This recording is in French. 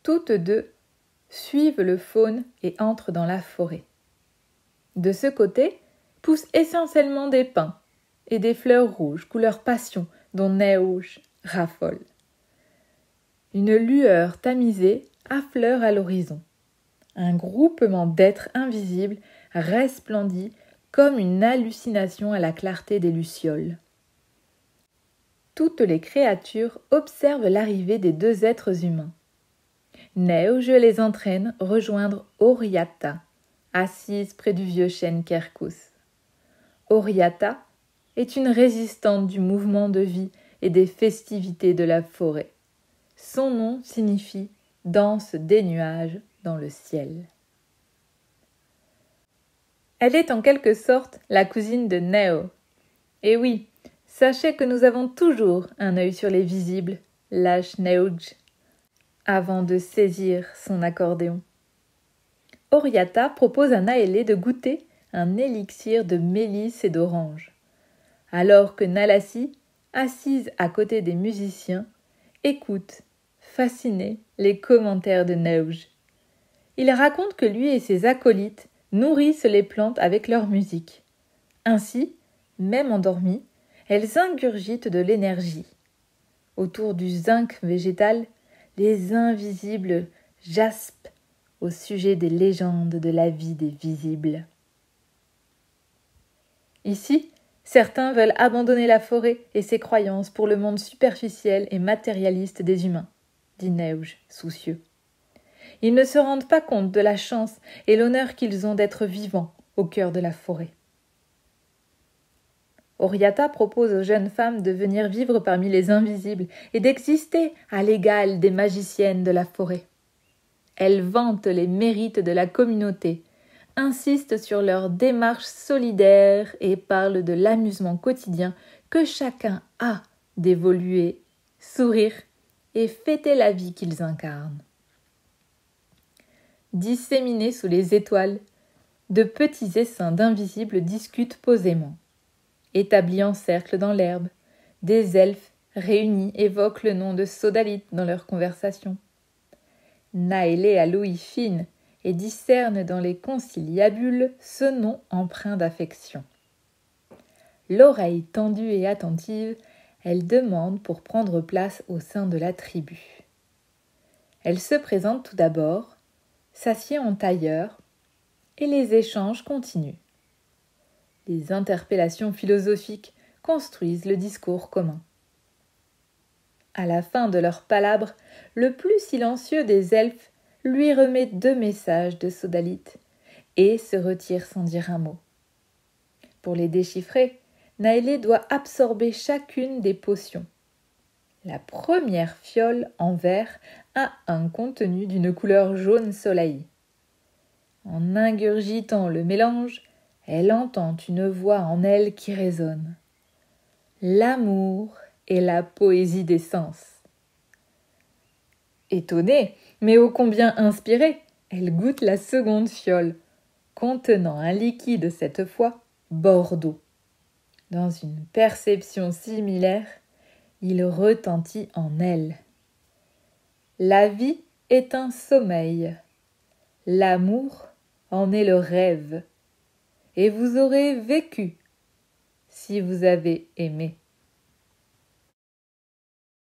Toutes deux suivent le faune et entrent dans la forêt. De ce côté, poussent essentiellement des pins et des fleurs rouges, couleur passion, dont Neige raffole. Une lueur tamisée affleure à l'horizon. Un groupement d'êtres invisibles resplendit comme une hallucination à la clarté des lucioles. Toutes les créatures observent l'arrivée des deux êtres humains. Neige les entraîne rejoindre Oriata, assise près du vieux chêne Kerkous. Oriata est une résistante du mouvement de vie et des festivités de la forêt. Son nom signifie « danse des nuages dans le ciel ». Elle est en quelque sorte la cousine de Neo. Et oui, sachez que nous avons toujours un œil sur les visibles, lâche Neige, avant de saisir son accordéon. Oriata propose à Naélé de goûter un élixir de mélisse et d'orange, alors que Nalassi, assise à côté des musiciens, écoute, fasciné, les commentaires de Neige. Il raconte que lui et ses acolytes nourrissent les plantes avec leur musique. Ainsi, même endormies, elles ingurgitent de l'énergie. Autour du zinc végétal, les invisibles jaspent au sujet des légendes de la vie des visibles. Ici, certains veulent abandonner la forêt et ses croyances pour le monde superficiel et matérialiste des humains, dit Neige, soucieux. Ils ne se rendent pas compte de la chance et l'honneur qu'ils ont d'être vivants au cœur de la forêt. Oriata propose aux jeunes femmes de venir vivre parmi les invisibles et d'exister à l'égal des magiciennes de la forêt. Elle vante les mérites de la communauté, insiste sur leur démarche solidaire et parle de l'amusement quotidien que chacun a d'évoluer, sourire et fêter la vie qu'ils incarnent. Disséminés sous les étoiles, de petits essaims d'invisibles discutent posément. Établis en cercle dans l'herbe, des elfes réunis évoquent le nom de Sodalite dans leur conversation. Naélé a l'ouïe fine et discerne dans les conciliabules ce nom empreint d'affection. L'oreille tendue et attentive, elle demande pour prendre place au sein de la tribu. Elle se présente tout d'abord, s'assied en tailleur, et les échanges continuent. Les interpellations philosophiques construisent le discours commun. À la fin de leur palabre, le plus silencieux des elfes lui remet 2 messages de Sodalite et se retire sans dire un mot. Pour les déchiffrer, Naélé doit absorber chacune des potions. La première fiole en verre a un contenu d'une couleur jaune soleil. En ingurgitant le mélange, elle entend une voix en elle qui résonne. L'amour et la poésie des sens. Étonnée, mais ô combien inspirée, elle goûte la seconde fiole, contenant un liquide cette fois bordeaux. Dans une perception similaire, il retentit en elle. La vie est un sommeil. L'amour en est le rêve. Et vous aurez vécu si vous avez aimé.